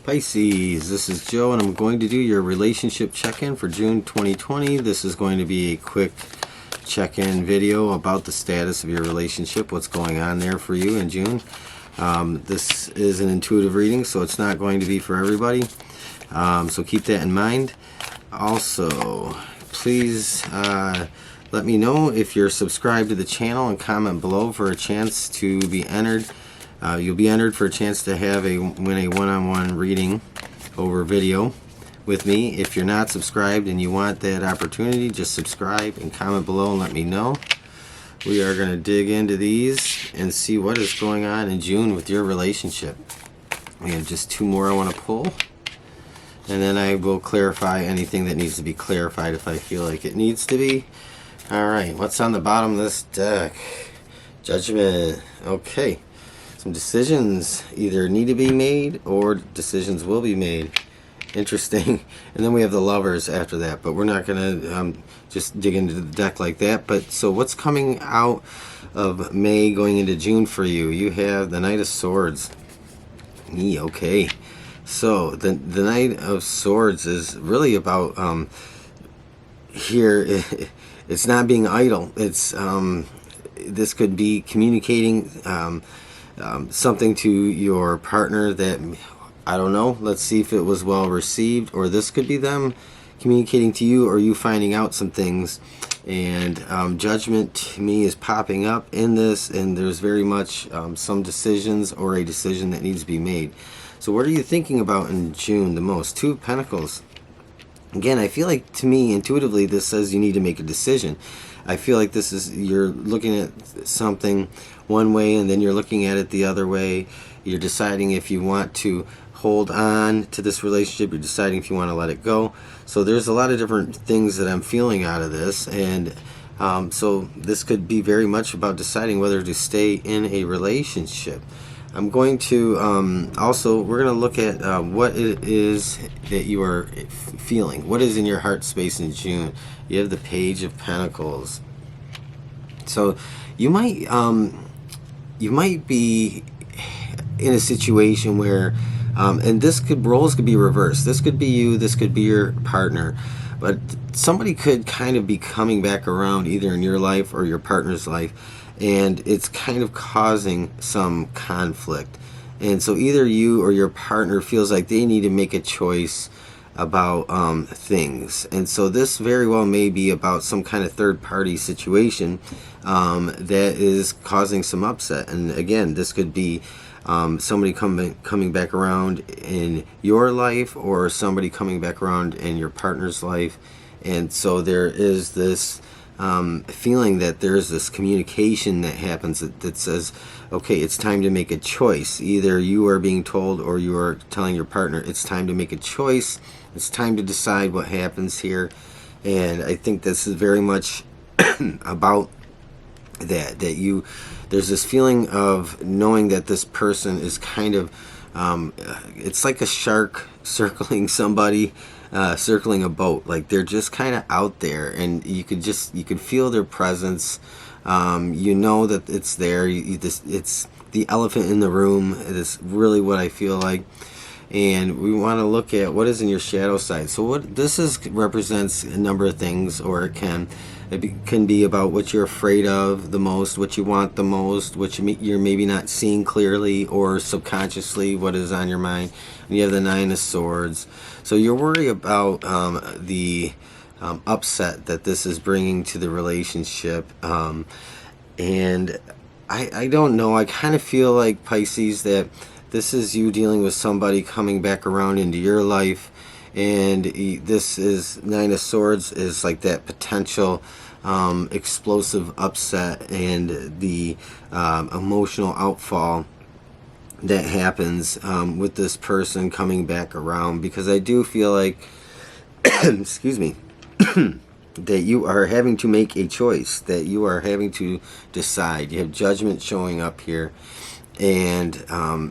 Pisces, this is Joe, and I'm going to do your relationship check-in for June 2020. This is going to be a quick check-in video about the status of your relationship, what's going on there for you in June. This is an intuitive reading, so it's not going to be for everybody, so keep that in mind. Also, please let me know if you're subscribed to the channel and comment below for a chance to be entered. You'll be entered for a chance to win a one-on-one reading over video with me. If you're not subscribed and you want that opportunity, just subscribe and comment below and let me know. We are going to dig into these and see what is going on in June with your relationship. We have just two more I want to pull, and then I will clarify anything that needs to be clarified if I feel like it needs to be. Alright, what's on the bottom of this deck? Judgment. Okay. Some decisions either need to be made or decisions will be made. Interesting. And then we have the Lovers after that, but we're not going to just dig into the deck like that. But so what's coming out of May going into June for you? You have the Knight of Swords. Okay. So the Knight of Swords is really about here. It's not being idle. It's this could be communicating something to your partner that, I don't know, let's see if it was well received, or this could be them communicating to you or you finding out some things. And judgment to me is popping up in this, and there's very much some decisions or a decision that needs to be made. So what are you thinking about in June the most? Two of Pentacles. Again, I feel like, to me, intuitively, this says you need to make a decision. I feel like this is, you're looking at something one way and then you're looking at it the other way. You're deciding if you want to hold on to this relationship. You're deciding if you want to let it go. So there's a lot of different things that I'm feeling out of this. And so this could be very much about deciding whether to stay in a relationship. I'm going to also, we're going to look at what it is that you are feeling. What is in your heart space in June? You have the Page of Pentacles. So you might be in a situation where, and this roles could be reversed. This could be you, this could be your partner, but somebody could kind of be coming back around either in your life or your partner's life, and it's kind of causing some conflict. And so either you or your partner feels like they need to make a choice about things, and so this very well may be about some kind of third-party situation that is causing some upset. And again, this could be somebody coming back around in your life, or somebody coming back around in your partner's life. And so there is this feeling that there's this communication that happens that says, okay, it's time to make a choice. Either you are being told or you are telling your partner it's time to make a choice. It's time to decide what happens here. And I think this is very much about that there's this feeling of knowing that this person is kind of it's like a shark circling somebody, circling a boat. Like they're just kind of out there, and you could feel their presence. You know that it's there. It's the elephant in the room. It is really what I feel like. And we want to look at what is in your shadow side. So what this represents a number of things, or it can be about what you're afraid of the most, what you want the most, what you're maybe not seeing clearly, or subconsciously what is on your mind. And you have the Nine of Swords. So you're worried about the upset that this is bringing to the relationship. And I don't know, I kind of feel like, Pisces, that this is you dealing with somebody coming back around into your life, and this is Nine of Swords is like that potential explosive upset and the emotional outfall that happens with this person coming back around. Because I do feel like excuse me that you are having to make a choice, that you are having to decide. You have Judgment showing up here. And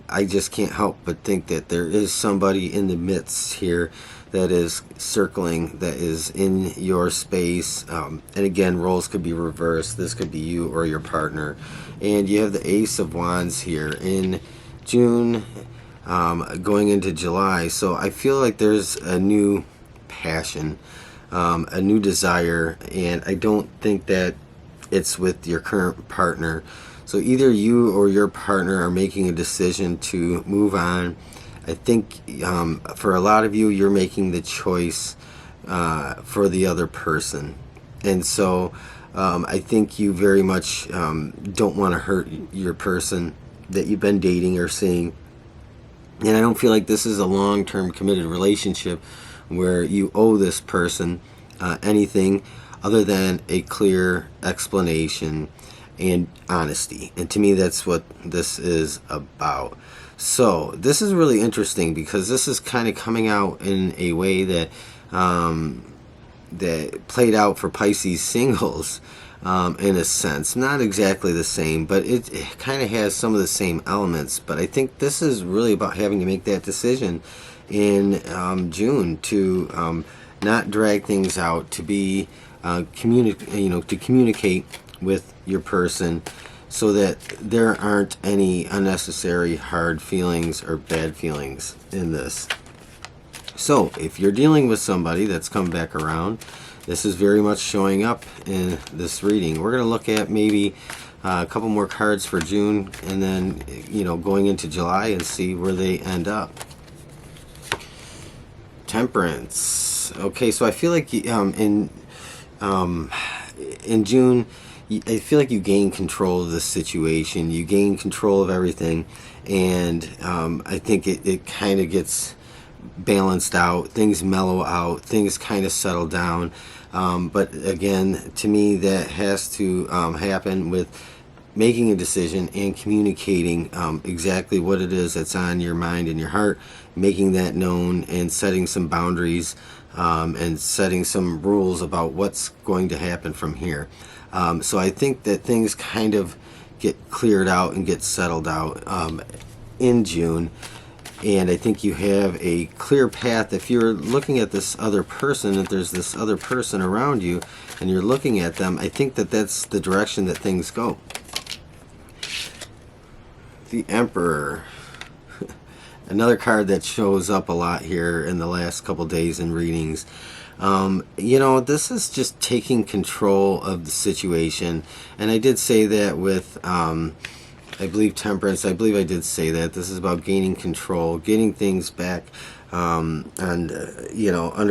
I just can't help but think that there is somebody in the midst here that is circling, that is in your space. And again, roles could be reversed. This could be you or your partner. And you have the Ace of Wands here. In June, going into July. So I feel like there's a new passion, a new desire, and I don't think that it's with your current partner. So either you or your partner are making a decision to move on. I think for a lot of you, you're making the choice for the other person. And so I think you very much don't want to hurt your person that you've been dating or seeing. And I don't feel like this is a long-term committed relationship where you owe this person anything other than a clear explanation and honesty. And to me, that's what this is about. So this is really interesting because this is kind of coming out in a way that that played out for Pisces singles in a sense. Not exactly the same, but it kind of has some of the same elements. But I think this is really about having to make that decision in June to not drag things out, to be to communicate with your person so that there aren't any unnecessary hard feelings or bad feelings in this. So if you're dealing with somebody that's come back around, this is very much showing up in this reading. We're going to look at maybe a couple more cards for June, and then going into July and see where they end up. Temperance. Okay, so I feel like in June, I feel like you gain control of the situation. You gain control of everything, and I think it kind of gets balanced out. Things mellow out. Things kind of settle down. But again, to me, that has to happen with making a decision and communicating exactly what it is that's on your mind and your heart, making that known and setting some boundaries and setting some rules about what's going to happen from here. So I think that things kind of get cleared out and get settled out in June. And I think you have a clear path. If you're looking at this other person, if there's this other person around you and you're looking at them, I think that that's the direction that things go. The Emperor. Another card that shows up a lot here in the last couple days in readings. This is just taking control of the situation. And I did say that with, I believe, Temperance. I believe I did say that. This is about gaining control, getting things back under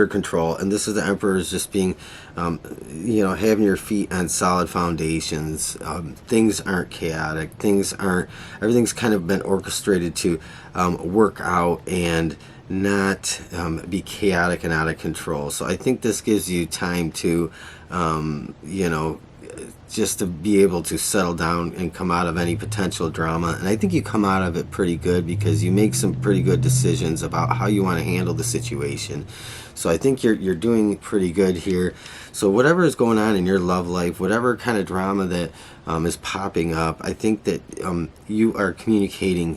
control. And this is the Emperor is just being, having your feet on solid foundations. Things aren't chaotic. Everything's kind of been orchestrated to work out and not be chaotic and out of control. So I think this gives you time to, just to be able to settle down and come out of any potential drama. And I think you come out of it pretty good because you make some pretty good decisions about how you want to handle the situation. So I think you're doing pretty good here. So whatever is going on in your love life, whatever kind of drama that is popping up, I think that you are communicating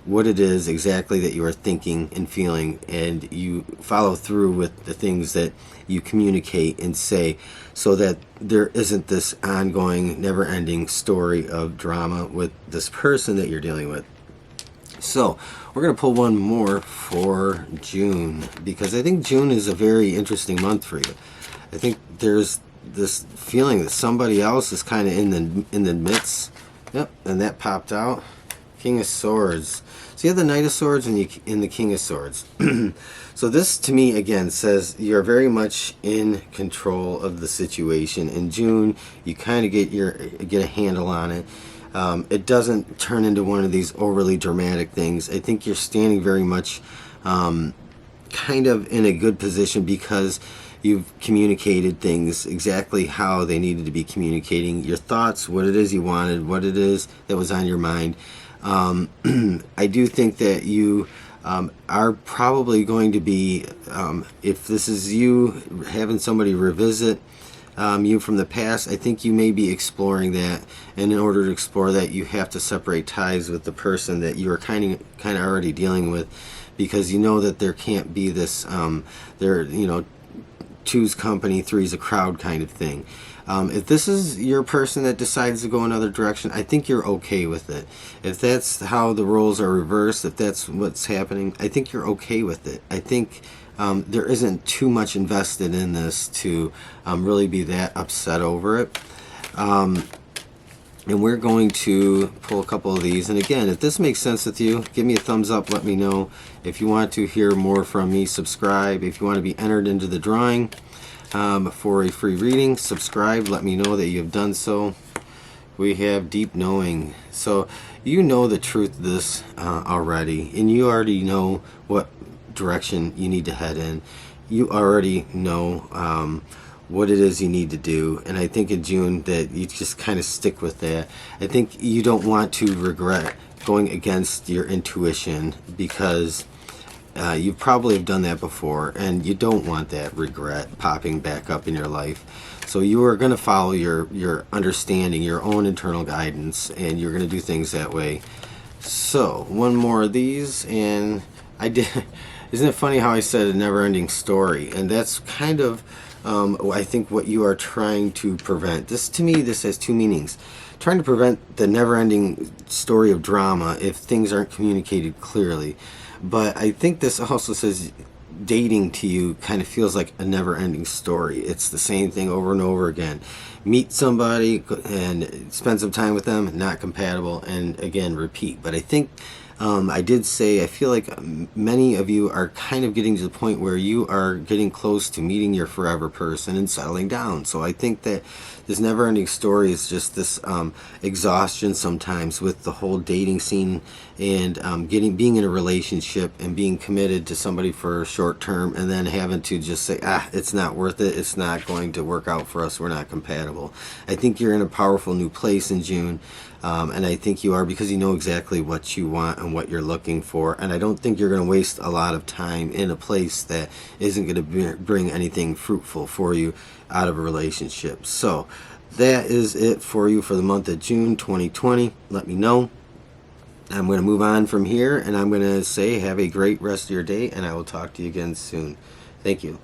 what it is exactly that you are thinking and feeling, and you follow through with the things that you communicate and say, so that there isn't this ongoing, never-ending story of drama with this person that you're dealing with. So we're going to pull one more for June, because I think June is a very interesting month for you. I think there's this feeling that somebody else is kind of in the midst. Yep, and that popped out. King of Swords. So you have the Knight of Swords and the King of Swords. So this, to me, again, says you're very much in control of the situation. In June, you kind of get a handle on it. It doesn't turn into one of these overly dramatic things. I think you're standing very much kind of in a good position because you've communicated things exactly how they needed to be communicating. Your thoughts, what it is you wanted, what it is that was on your mind. I do think that you are probably going to be, if this is you having somebody revisit you from the past, I think you may be exploring that, and in order to explore that, you have to separate ties with the person that you are kind of already dealing with, because you know that there can't be this two's company, three's a crowd kind of thing. If this is your person that decides to go another direction, I think you're okay with it. If that's how the roles are reversed, if that's what's happening, I think you're okay with it. I think there isn't too much invested in this to really be that upset over it. And we're going to pull a couple of these. And again, if this makes sense with you, give me a thumbs up, let me know. If you want to hear more from me, subscribe. If you want to be entered into the drawing for a free reading, subscribe, let me know that you have done so. We have deep knowing. So you know the truth of this already, and you already know what direction you need to head in. You already know what it is you need to do, and I think in June that you just kind of stick with that. I think you don't want to regret going against your intuition, because you probably have done that before, and you don't want that regret popping back up in your life. So you are going to follow your understanding, your own internal guidance, and you're going to do things that way. So one more of these, and I did. Isn't it funny how I said a never-ending story? And that's kind of I think what you are trying to prevent. This, to me, this has two meanings. Trying to prevent the never-ending story of drama if things aren't communicated clearly. But I think this also says dating to you kind of feels like a never-ending story. It's the same thing over and over again. Meet somebody and spend some time with them, not compatible, and again, repeat. But I think I did say I feel like many of you are kind of getting to the point where you are getting close to meeting your forever person and settling down. So I think that this never-ending story is just this exhaustion sometimes with the whole dating scene and being in a relationship and being committed to somebody for a short term, and then having to just say, it's not worth it, it's not going to work out for us, we're not compatible. I think you're in a powerful new place in June. And I think you are, because you know exactly what you want and what you're looking for. And I don't think you're going to waste a lot of time in a place that isn't going to bring anything fruitful for you out of a relationship. So that is it for you for the month of June 2020. Let me know. I'm going to move on from here, and I'm going to say have a great rest of your day, and I will talk to you again soon. Thank you.